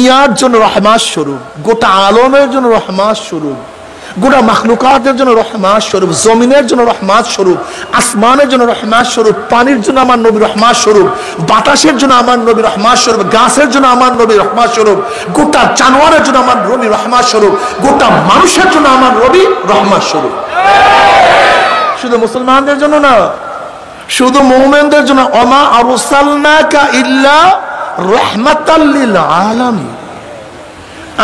দুনিয়ার জন্য রহমত স্বরূপ, গোটা আলমের জন্য রহমত স্বরূপ, গোটা মাখলুকাতের জন্য রহমত স্বরূপ, জমিনের জন্য রহমত স্বরূপ, আসমানের জন্য রহমত স্বরূপ, পানির জন্য আমার নবী রহমত স্বরূপ, বাতাসের জন্য আমার নবী রহমত স্বরূপ, গাছের জন্য আমার নবী রহমত স্বরূপ, গোটা জানোয়ারের জন্য আমার নবী রহমত স্বরূপ, গোটা মানুষের জন্য আমার নবী রহমত স্বরূপ। শুধু মুসলমানদের জন্য না, শুধু মুমিনদের জন্য। ওমা আরসালনাকা ইল্লা রাহমাতাল লিল আলামিন।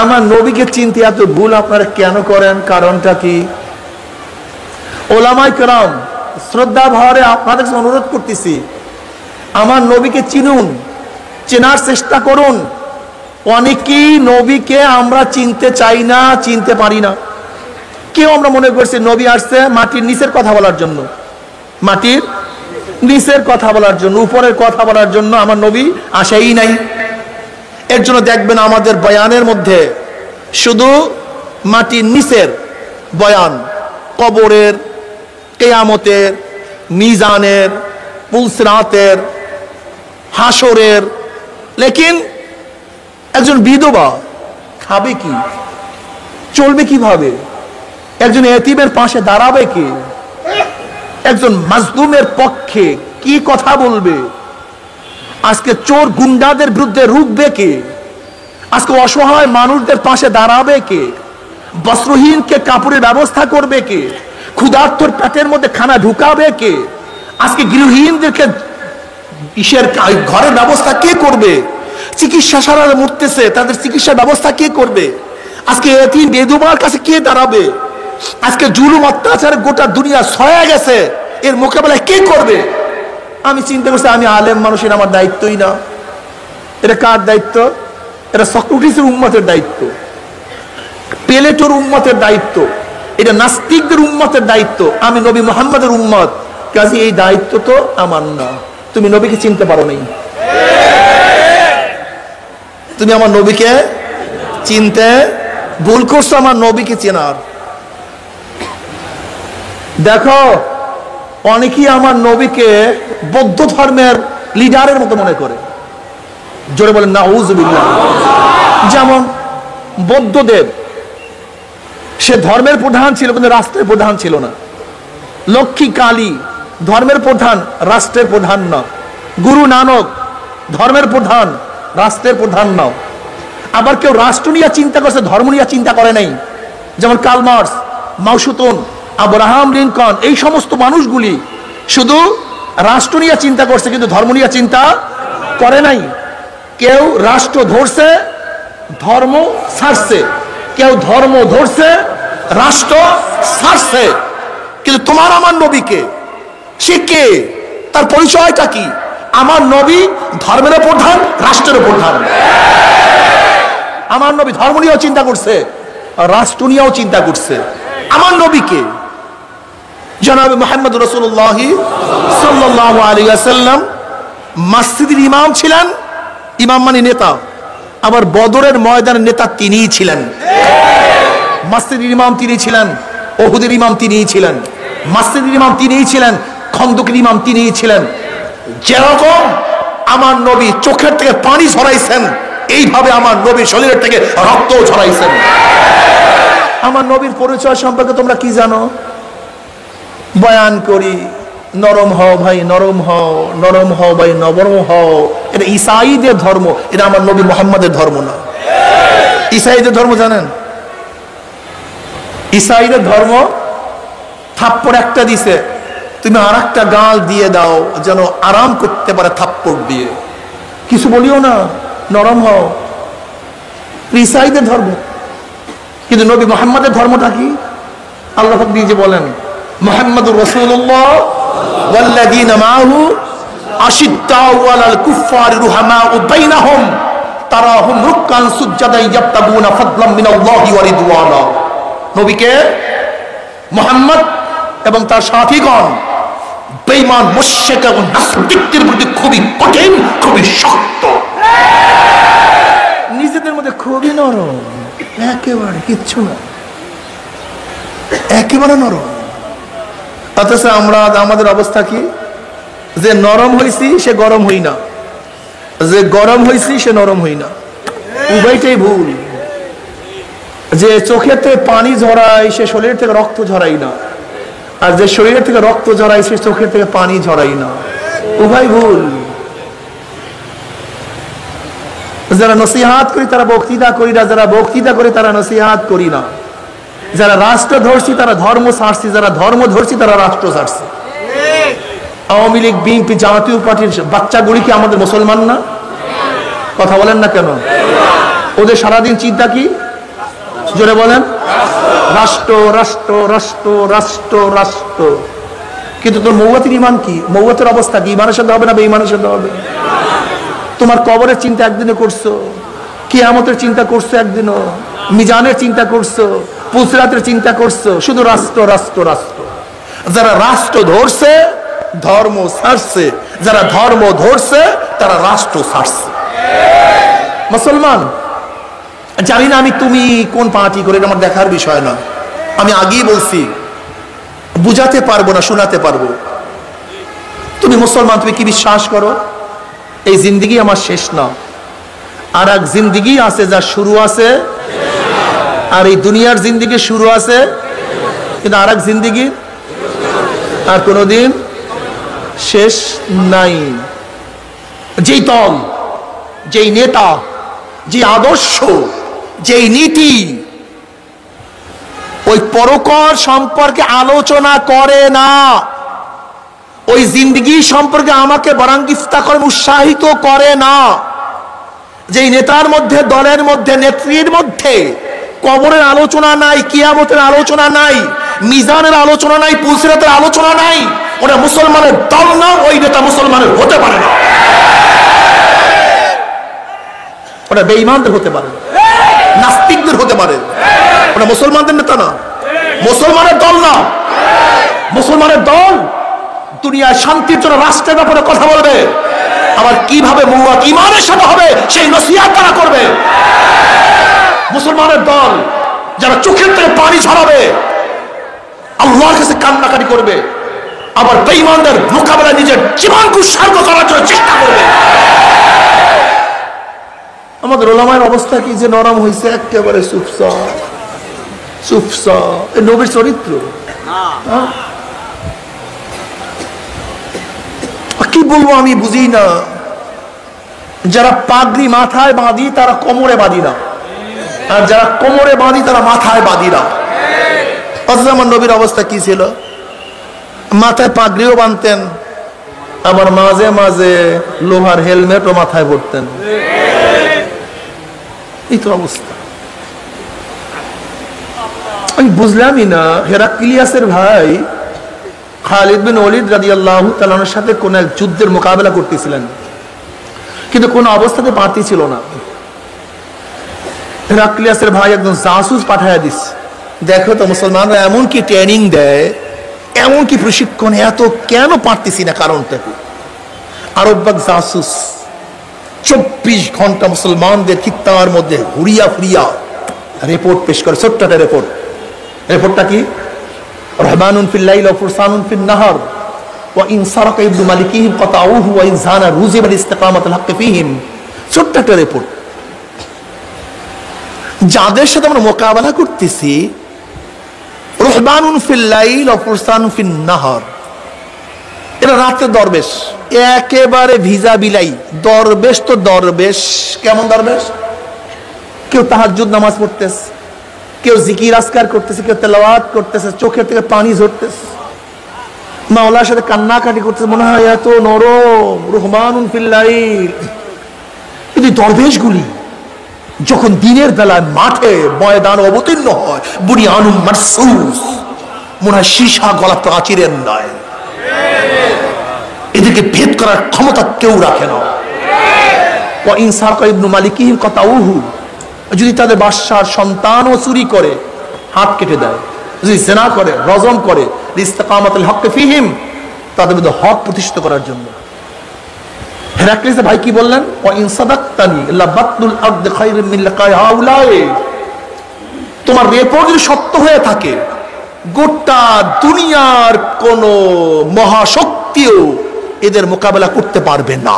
আমার নবীকে চিনতে এত ভুল আপনারা কেন করেন? কারণটা কি? ওলামায়ে কেরাম শ্রদ্ধা ভরে আপনাদের কাছে অনুরোধ করতেছি, আমার নবীকে চিনুন, চেনার চেষ্টা করুন। অনেকেই নবীকে আমরা চিনতে চাই না, চিনতে পারি না। কেউ আমরা মনে করছি নবী আসছে মাটির নিচের কথা বলার জন্য, মাটির নিচের কথা বলার জন্য, উপরের কথা বলার জন্য আমার নবী আসেই নাই। এর জন্য দেখবেন আমাদের বয়ানের মধ্যে শুধু মাটির নিচের বয়ান, কবরের, কিয়ামতের, মিজানের, পুলসিরাতের, হাসরের। লেকিন একজন বিধবা খাবে কি, চলবে কিভাবে? একজন এতিমের পাশে দাঁড়াবে কি? একজন মাজলুমের পক্ষে কি কথা বলবে? আজকে চোর গুন্ডাদের বিরুদ্ধে রুখবে কে? আজকে অসহায় মানুষদের পাশে দাঁড়াবে কে? বস্ত্রহীনকে কাপড়ের ব্যবস্থা করবে কে? ক্ষুধার্তর পেটের মধ্যে খানা ঢুকাবে কে? আজকে গৃহহীনদেরকে ঘরের ব্যবস্থা কে করবে? চিকিৎসা সারা মরতেছে, তাদের চিকিৎসার ব্যবস্থা কে করবে? আজকে এতিম বেদুমার কাছে কে দাঁড়াবে? আজকে জুলুম অত্যাচারে গোটা দুনিয়া ছয়ে গেছে, এর মোকাবেলায় কে করবে? আমি চিন্তা করছি আমি আলেম মানুষের আমার দায়িত্বই না। এটা কার দায়িত্ব? এটা সক্রেটিসের উম্মতের দায়িত্ব, প্লেটোর উম্মতের দায়িত্ব, এটা নাস্তিকদের উম্মতের দায়িত্ব। আমি নবী মুহাম্মদের উম্মত, কাজে এই দায়িত্ব তো আমার না। তুমি নবীকে চিনতে পারো নাই, তুমি আমার নবীকে চিনতে ভুল করছো, আমার নবীকে চেনার। দেখো অনেকেই আমার নবীকে বৌদ্ধ ধর্মের লিডারের মতো মনে করে। জোরে বলেন নাউযুবিল্লাহ। যেমন বৌদ্ধদেব, সে ধর্মের প্রধান ছিল কিন্তু রাষ্ট্রের প্রধান ছিল না। লক্ষ্মী কালী ধর্মের প্রধান, রাষ্ট্রের প্রধান না। গুরু নানক ধর্মের প্রধান, রাষ্ট্রের প্রধান না। আবার কেউ রাষ্ট্র নিয়ে চিন্তা করছে, ধর্ম নিয়ে চিন্তা করে নাই। যেমন কার্ল মার্কস, মাও সেতুং, আব্রাহাম লিঙ্কন, এই সমস্ত মানুষগুলি শুধু রাষ্ট্র নিয়ে চিন্তা করছে কিন্তু ধর্ম নিয়ে চিন্তা করে নাই। কেউ রাষ্ট্র ধরছে, ধর্ম ছাড়ছে, কেউ ধর্ম ধরছে, রাষ্ট্র ছাড়ছে। কিন্তু তোমার আমার নবীকে, সে কে? তার পরিচয়টা কি? আমার নবী ধর্মের প্রধান, রাষ্ট্রের প্রধান। আমার নবী ধর্ম নিয়েও চিন্তা করছে, রাষ্ট্র নিয়েও চিন্তা করছে। আমার নবীকে জনাবে মুহাম্মদ রাসূলুল্লাহ সাল্লাল্লাহু আলাইহি ওয়াসাল্লাম মসজিদের ইমাম ছিলেন। ইমাম মানে নেতা, আবার বদরের ময়দানের নেতা তিনিই ছিলেন। মসজিদের ইমাম তিনি ছিলেন, উহুদের ইমাম তিনিই ছিলেন, মসজিদের ইমাম তিনিই ছিলেন, খন্দকের ইমাম তিনিই ছিলেন। যেরকম আমার নবী চোখের থেকে পানি ঝরাইছেন, এইভাবে আমার নবী শরীরের থেকে রক্ত ঝরাইছেন। আমার নবীর পরিচয় সম্পর্কে তোমরা কি জানো? বয়ান করি, নরম হও ভাই, নরম হও, নরম হও ভাই, নরম হও। এটা ঈসাঈদের ধর্ম, এটা আমার নবী মুহাম্মদের ধর্ম না। ঈসাঈদের ধর্ম জানেন? ঈসাঈদের ধর্ম থাপ্পড় একটা দিছে, তুমি আর একটা গাল দিয়ে দাও যেন আরাম করতে পারে থাপ্পড় দিয়ে, কিছু বলিও না, নরম হও। ঈসাঈদের ধর্ম। কিন্তু নবী মুহাম্মদের ধর্মটা কি? আল্লাহ পাক নিজে বলেন, মুহাম্মাদুর রাসূলুল্লাহ ওয়াল্লাযীনা মাআহু আশিদ্দাউ আলাল কুফফারি রুহামাউ বাইনাহুম তারাহুম রুকআন সুজদান ইয়াবতাগুনা ফাদলাম মিনাল্লাহি ওয়া রিদওয়ানা। নবীকে মুহাম্মদ এবং তার সাথীগণ বেঈমান, মুশরিক এবং নাস্তিকদের প্রতি খুবই কঠিন, খুবই শক্ত, নিজেদের মধ্যে খুবই নরম, একেবারে কিচ্ছু না, একেবারে নরম। অথচ আমরা আমাদের অবস্থা কি? যে নরম হইছি সে গরম হই না, যে গরম হইছি সে নরম হই না। উভয়টাই ভুল। যে চোখের থেকে পানি ঝরায় সে শরীর থেকে রক্ত ঝরাই না, আর যে শরীরের থেকে রক্ত ঝরায় সে চোখের থেকে পানি ঝরাই না, উভয় ভুল। যারা নসিহাত করি তারা বক্তৃতা করি না, যারা বক্তৃতা করি তারা নসিহাত করি না। যারা রাষ্ট্র ধরছি তারা ধর্ম ছাড়ছি, যারা ধর্ম ধরছি তারা রাষ্ট্র ছাড়ছি। আওয়ামী লীগ, বিএনপি, জাতীয় পার্টির বাচ্চাগুলি কি আমাদের মুসলমান না? কথা বলেন না কেন? ওদের সারাদিন চিন্তা কি? জোরে বলেন, রাষ্ট্র রাষ্ট্র রাষ্ট্র রাষ্ট্র রাষ্ট্র। কিন্তু তোর মৌয়াতির ইমান কি? মৌয়াতের অবস্থা কি? ইমানের সাথে হবে না বেঈমানের সাথে হবে? তোমার কবরের চিন্তা একদিনে করছো, কিয়ামতের চিন্তা করছো একদিনও, মিজানের চিন্তা করছো, পুসরাতের চিন্তা করছো, শুধু রাষ্ট্র রাষ্ট্র রাষ্ট্র। যারা রাষ্ট্র ধরছে ধর্ম ছাড়ছে, যারা ধর্ম ধরছে তারা রাষ্ট্র ছাড়ছে। মুসলমান, জানি না আমি তুমি কোন পার্টি করে, আমার দেখার বিষয় না। আমি আগেই বলছি বুঝাতে পারবো না, শোনাতে পারবো। তুমি মুসলমান, তুমি কি বিশ্বাস করো? এই জিন্দিগি আমার শেষ না, আর এক জিন্দিগি আছে যা শুরু আছে, আর এই দুনিয়ার জিন্দিগি শুরু আছে কিন্তু আর এক জিন্দিগি আর কোনোদিন শেষ নাই। যেই দল, যেই নেতা, যে আদর্শ, যেই নীতি ওই পরকাল সম্পর্কে আলোচনা করে না, ওই জিন্দিগি সম্পর্কে আমাকে বরং ইফতা করে উৎসাহিত করে না, যেই নেতার মধ্যে, দলের মধ্যে, নেত্রীর মধ্যে কবরের আলোচনা নাই, কিয়ামতের আলোচনা নাই, মিজানের আলোচনা নাই, পুলসিরাতের আলোচনা নাই, ওটা মুসলমানের দল না, ওই নেতা মুসলমানের হতে পারে না, ওটা বেঈমানদের হতে পারে, নাস্তিকদের হতে পারে, ওটা মুসলমানদের নেতা না, মুসলমানের দল না। মুসলমানের দল দুনিয়ায় শান্তির জন্য রাষ্ট্রের ব্যাপারে কথা বলবে, আবার কিভাবে মুওয়াত ঈমানের সাথে হবে সেই নসিহত তারা করবে। মুসলমানের দল যারা চোখের থেকে পানি ঝরাবে, আল্লাহর কাছে কান্নাকাটি করবে, আবার বেঈমানদের মোকাবেলায় নিজের জীবনকে উৎসর্গ করার জন্য চেষ্টা করবে। আমাদের ওলামায়ের অবস্থা কি যে নরম হয়েছে, একেবারে সুফসা সুফসা। এই নবীর চরিত্র কি বলবো আমি বুঝি না। যারা পাগড়ি মাথায় বাঁধি তারা কোমরে বাঁধি না, আর যারা কোমরে বাঁধি তারা মাথায় বাঁধি না। অথচ আমার নবীর অবস্থা কি ছিল? মাথায় পাগড়িও বাঁধতেন, আবার মাঝে মাঝে লোহার হেলমেটও মাথায় পরতেন। এই তো অবস্থা। আমি বুঝলামই না, হেরাক্লিয়াসের ভাই খালিদ বিন ওয়ালিদ রাদিয়াল্লাহু তাআলার সাথে কোন এক যুদ্ধের মোকাবেলা করতেছিলেন, কিন্তু কোন অবস্থাতে পারতেছিল না। হেরাক্লিয়াসের ভাই একজন জাসুস পাঠায় দিস, দেখো তো মুসলমানরা এমন কি ট্রেনিং দেয়, এমন কি প্রশিক্ষণ, এত কেন পারতেছি না, কারণটা কি? আরববাগ জাসুস 24 ঘন্টা মুসলমানদের খিত্তার মধ্যে ঘুরিয়া ফুরিয়া রিপোর্ট পেশ করে। ছোট্ট একটা রিপোর্ট। রিপোর্টটা কি? রহমানুন ফিল লাইল ওয়া ফুরসানুন ফিন নাহার ওয়া ইন সারাকা ইবনু মালিকিহিম কাতাউহু ওয়া ইন জানা রুজিবা ইস্তিকামাতুল হক ফীহিম। ছোট্ট একটা রিপোর্ট। যাদের সাথে আমরা মোকাবেলা করতেছি, রহমানুন ফিল লাইল ওয়া ফুরসানুন ফিন নাহার, এরা রাতে দরবেশ, একেবারে ভিজা বিলাই দরবেশ। তো দরবেশ কেমন দরবেশ? কেউ তাহাজ্জুদ নামাজ পড়তেছে, কেউ জিকির আজকার করতেছে, কেউ তেলাওয়াত করতেছে, চোখের থেকে পানি ঝরতেছে, মাওলার সাথে কান্নাকাটি করতেছে, মনে হয় এত নরম, রহমানুন ফিল লাইল। কিন্তু দরবেশগুলি যখন দিনের বেলায় মাঠে ময়দান অবতীর্ণ হয়, বুনিয়ানুম মারসুস, মনে হয় সীসা গলা প্রাচীরের নয়। এদেরকে ভেদ করার ক্ষমতা কেউ রাখে না। ওয়া ইন সারাকা ইবনু মালিকিহিম কাতাউহু, যদি তাদের বাদশার সন্তানও চুরি করে হাত কেটে দেয়, যদি জিনা করে, রজম করে, ইস্তিকামাতুল হক ফীহিম, তাদের মধ্যে হক প্রতিষ্ঠিত করার জন্য। হেরাক্লিস ভাই কি বললেন? ওয়া ইন সাদাকতানি লাবাতুল আরদ খায়রুম মিন লিকাই হাউলাই, তোমার রিপোর্ট যদি সত্য হয়ে থাকে, গোটা দুনিয়ার কোন মহাশক্তিও এদের মোকাবেলা করতে পারবে না।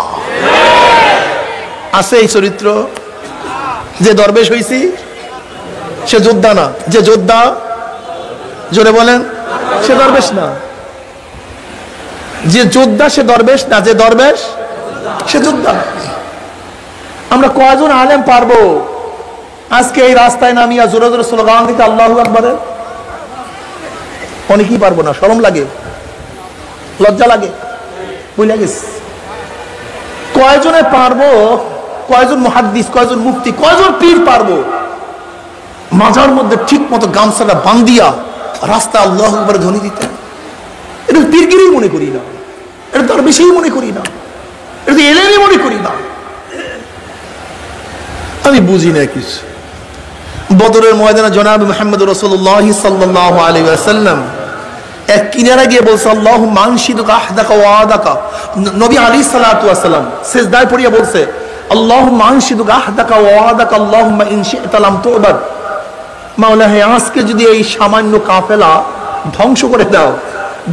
আছে এই চরিত্র? যে দরবেশ হইছি সে যোদ্ধা না, যে যোদ্ধা জোরে বলেন সে দরবেশ না, যে যোদ্ধা সে দরবেশ না, যে দরবেশ সে যোদ্ধা। আমরা কয়জন আলেম পারবো আজকে এই রাস্তায় নামিয়া জোরে জোরে স্লোগান দিতে আল্লাহু আকবার? অনেকেই পারবো না, শরম লাগে, লজ্জা লাগে, বুঝলে গেছে। কয়জনে পারবো, কয়জন মুহাদ্দিস, কয়জন মুফতি, কয়জন পীর পারবো মাজার মধ্যে ঠিক মতো গামছাটা বান্ধিয়া রাস্তা আল্লাহু আকবার ধ্বনি দিতে? এটা পীরগিরি মনে করি না, এটা তার বেশি মনে করি না, এটা এলেমই মনে করি না। আমি বুঝি না কিছু। বদরের ময়দানে জনাব মুহাম্মদ রাসূলুল্লাহ সাল্লাল্লাহু আলাইহি ওয়াসাল্লাম এক কিনারা গিয়ে বলছে আল্লাহুম্মা আনশিদুকা আহদাকা ওয়া আদাকা। নবী আলাইহিস সালাতু ওয়াস সালাম সিজদায় পড়িয়া বলছে আল্লাহুম্মা আনশিদুকা আহদাকা ওয়া আদাকা আল্লাহুম্মা ইন শি'তা লাম তু'বাদ। মাওলা হে, আজকে যদি এই সামান্য কাফেলা ধ্বংস করে দাও,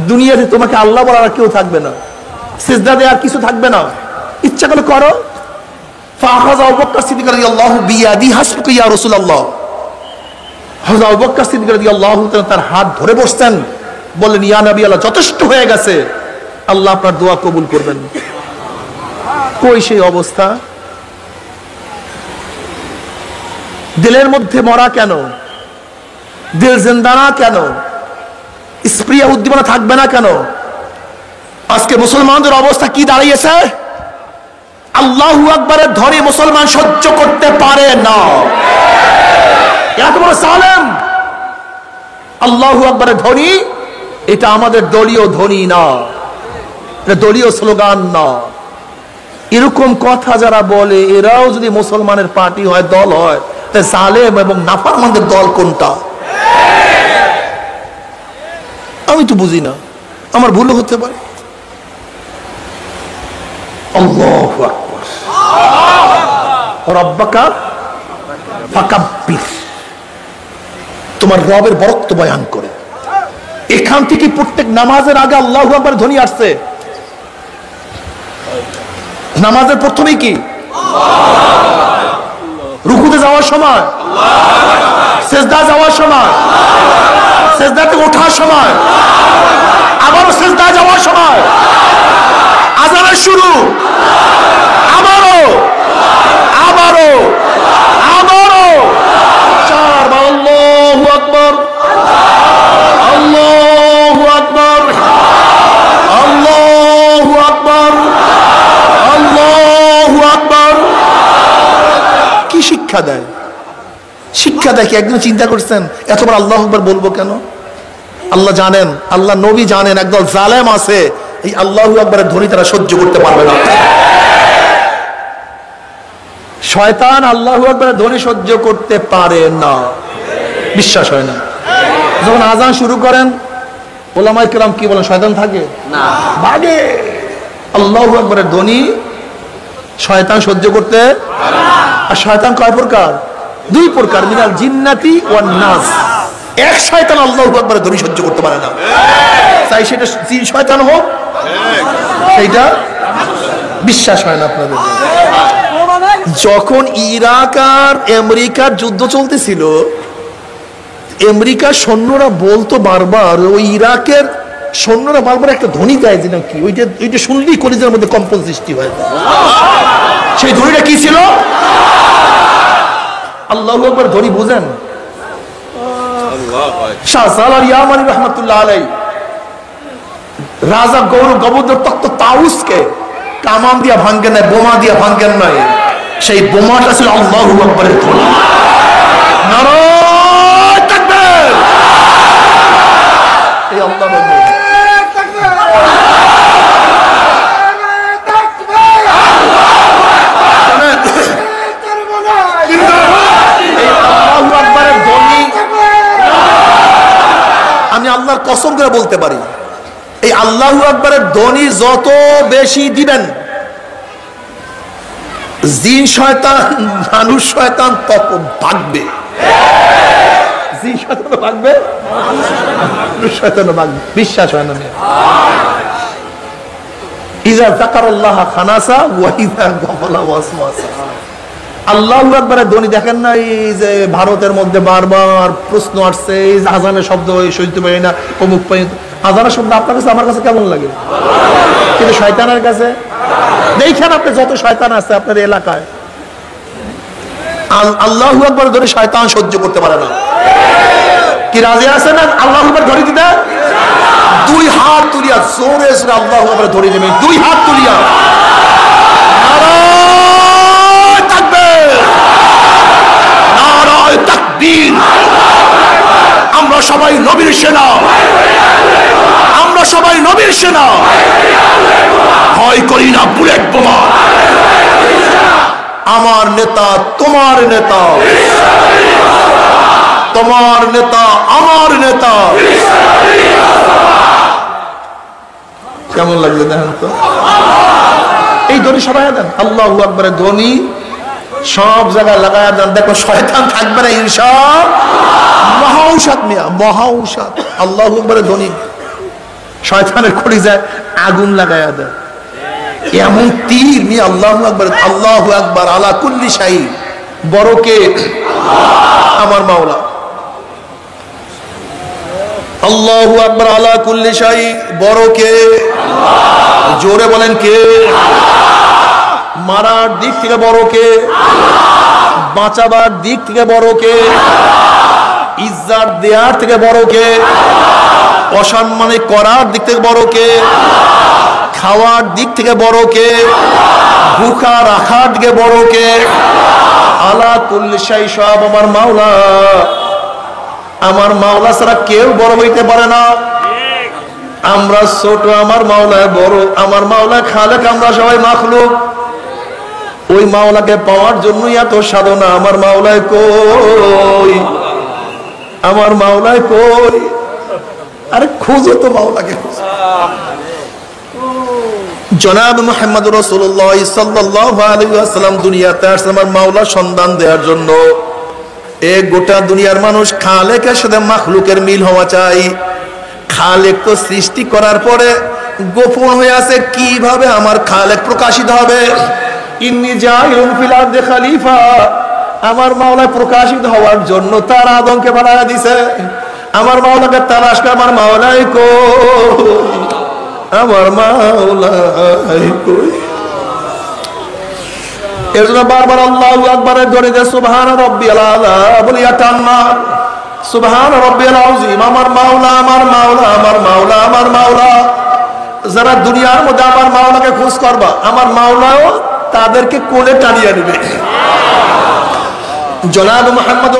দুনিয়াতে তোমাকে আল্লাহ বলার কেউ থাকবে না, সিজদা দেওয়ার কিছু থাকবে না, ইচ্ছা করে করো। ফাখাযা আবু বকর সিদ্দিক রাদিয়াল্লাহু বিয়াদি হাসবুকা ইয়া রাসূলুল্লাহ। হযরত আবু বকর সিদ্দিক রাদিয়াল্লাহু তাআলা তার হাত ধরে বসতেন, বললেন ইয়া নবী আল্লাহ, যথেষ্ট হয়ে গেছে, আল্লাহ আপনার দোয়া কবুল করবেন। কই সেই অবস্থা? দিলের মধ্যে মরা কেন? দিল জিন্দা না কেন? স্প্রিয়া উদ্দীপনা থাকবে না কেন? আজকে মুসলমানদের অবস্থা কি দাঁড়িয়েছে? আল্লাহু আকবারের ধ্বনি মুসলমান সহ্য করতে পারে না। এত বড় সালেম আল্লাহু আকবারের ধ্বনি, এটা আমাদের দলীয় ধ্বনি না, এটা দলীয় স্লোগান না। এরকম কথা যারা বলে এরাও যদি মুসলমানের পার্টি হয়, দল হয়, তাহলে সালেম এবং নাফরমানদের দল কোনটা? আমি তো বুঝি না, আমার ভুলও হতে পারে। আল্লাহু আকবার। রব্বাকা ফাকাব্বির, তোমার রবের বরত্ব বয়ান করে। এখান থেকে প্রত্যেক নামাজের আগে আল্লাহু আকবার ধ্বনি আসছে। নামাজের প্রথমেই কি? রুকুতে যাওয়ার সময়, সিজদা যাওয়ার সময়, সিজদা থেকে ওঠার সময়, আবারও সিজদা যাওয়ার সময়, আযানের শুরু, আবারও আবারও আবারও চারবার আল্লাহু আকবার, আল্লাহু আকবার, আল্লাহু আকবার, আল্লাহু আকবার। কি শিক্ষা দেয়? শিক্ষা দেয় কি? একদিন চিন্তা করছেন এতবার আল্লাহু আকবার বলবো কেন? আল্লাহ জানেন, আল্লাহ নবী জানেন একদল জালেম আছে, এই আল্লাহু আকবারের ধ্বনি তারা সহ্য করতে পারবে না। শয়তান আল্লাহু আকবারের ধ্বনি সহ্য করতে পারে না, বিশ্বাস হয় না। যখন আজান শুরু করেন ওলামায়ে কেরাম কি বলেন? শয়তান থাকে না, ভাগে। আল্লাহু আকবারের ধ্বনি শয়তান সহ্য করতে পারে না। আর শয়তান কয় প্রকার? দুই প্রকার, মিনাল জিন্নাতি ওয়ান নাস। এক শয়তান আল্লাহু আকবারের ধ্বনি সহ্য করতে পারে না, চাই সেটা জিন শয়তান হোক, সেইটা বিশ্বাস হয় না আপনাদের। যখন ইরাক আর আমেরিকার যুদ্ধ চলতেছিল, আমেরিকার সৈন্যরা বলতো বারবার, ওই ইরাকের সৈন্যরা বারবার একটা ধ্বনি দেয় যে নাকি ওইটা শুনলেই কলিজার মধ্যে কম্পন সৃষ্টি হয়। সেই ধ্বনিটা কি ছিল? আল্লাহু আকবার ধ্বনি বুঝেন? শাহ সালার ইয়ামানি রহমাতুল্লাহ আলাইহি রাজা গৌরব গবর্ধর তখ্ত তাউসকে কামান দিয়া ভাঙ্গেন নাই, বোমা দিয়া ভাঙ্গেন নাই, সেই বোমাটা ছিল আল্লাহু আকবারের ধ্বনি। নারায়ে তাকবীর। এই আল্লাহর ধ্বনি। আমি আল্লাহর কসম করে বলতে পারি, এই আল্লাহু আকবারের ধ্বনি যত বেশি দিবেন, জিন শয়তান মানুষ শয়তান তত ভাগবে। জিন শয়তানও ভাগবে, মানুষ শয়তানও ভাগবে। বিশ্বাস হয় না? ইযা যাকারাল্লাহ খানাসা ওয়া ইযা গাফালা ওয়াসওয়াসা। আল্লাহু আকবারের ধ্বনি দেখেন না, এই যে ভারতের মধ্যে বারবার প্রশ্ন আসছে, এই যে আজানের শব্দ সইতে পারি না, অমুক পাই। আজানের শব্দ আপনার কাছে আমার কাছে কেমন লাগে, কিন্তু শয়তানের কাছে দেখেন আপনি যত শয়তান আছে আপনার এলাকায়, আল্লাহু আকবার ধরে শয়তান সহ্য করতে পারে না। কি রাজি আছেন না আল্লাহু আকবার ধরে দিতে? দুই হাত তুলিয়া জোরে জোরে আল্লাহু আকবার ধরে নেবেন, দুই হাত তুলিয়া। নারায়ে তাকবীর, নারায়ে তাকবীর। আমরা সবাই নবীর সেনা, আমরা সবাই নবীর সেনা, ভয় করি না বুলেট বোমা। আমার নেতা তোমার নেতা, তোমার নেতা আমার নেতা। কেমন লাগবে দেখেন তো? এই ধ্বনি সবাই দেন, আল্লাহু আকবারের ধ্বনি সব জায়গায় লাগায় দেন। দেখো শয়তান থাকবে না ইনশাআল্লাহ। মহাঔষধ মিয়া, মহাঔষধ আল্লাহু আকবারের ধ্বনি শয়তানের কলিজায় আগুন লাগায়া দেয়, এমন তীর মিয়া। আল্লাহু আকবার, আল্লাহু আকবার আলা কুল্লি শাই। বড় কে? আমার মাওলা। আল্লাহু আকবার আলা কুল্লি শাই, বড় কে? জোরে বলেন কে? মারার দিক থেকে বড় কে? বাঁচাবার দিক থেকে বড় কে? ইজ্জত দেওয়ার থেকে বড় কে? অসম্মানে করার দিক থেকে বড় কে? খাওয়ার দিক থেকে বড় কে? ভুখা রাখার দিকে বড় কে? আলা কুল্লি শাই, সব আমার মাওলা। আমার মাওলা ছাড়া কেউ বড় হইতে পারে না। আমরা ছোট, আমার মাওলায় বড়। আমার মাওলা খালেক, আমরা সবাই মাখলুক। ওই মাওলাকে পাওয়ার জন্যই এত সাধনা। আমার মাওলায় কই? আমার মাওলায় কই? আরে খুঁজো তো মাওলাকে, খুঁজো। জনাব মুহাম্মদ রাসূলুল্লাহ সাল্লাল্লাহু আলাইহি ওয়াসাল্লাম দুনিয়াতে আসেন আমার মাওলা সন্ধান দেওয়ার জন্য। এই গোটা দুনিয়ার মানুষ খালেকের সাথে মাখলুকের মিল হওয়া চাই। খালেক তো সৃষ্টি করার পরে গোপন হয়ে আছে, কিভাবে আমার খালেক প্রকাশিত হবে? ইন্নী জাইলুন ফিল আরদি খলিফা। আমার মাওলা প্রকাশিত হওয়ার জন্য তার আদমকে বানায়া দিয়েছে। আমার মাওলাকে তালাশ করে, আমার মাওলাই কই? আমার মাওলাই কই? এর জন্য বারবার আল্লাহু আকবারের ধরে যে সুবহান রাব্বিয়াল আলা বলিয়া টাননা, সুবহান রাব্বিয়াল আযীম। আমার মাওলা, আমার মাওলা, আমার মাওলা, আমার মাওলা। যারা দুনিয়ার মধ্যে আমার মাওলাকে খোঁজ করবা, আমার মাওলাও তাদেরকে কোলে টানিয়ে নেবে। জনাব মুহাম্মদ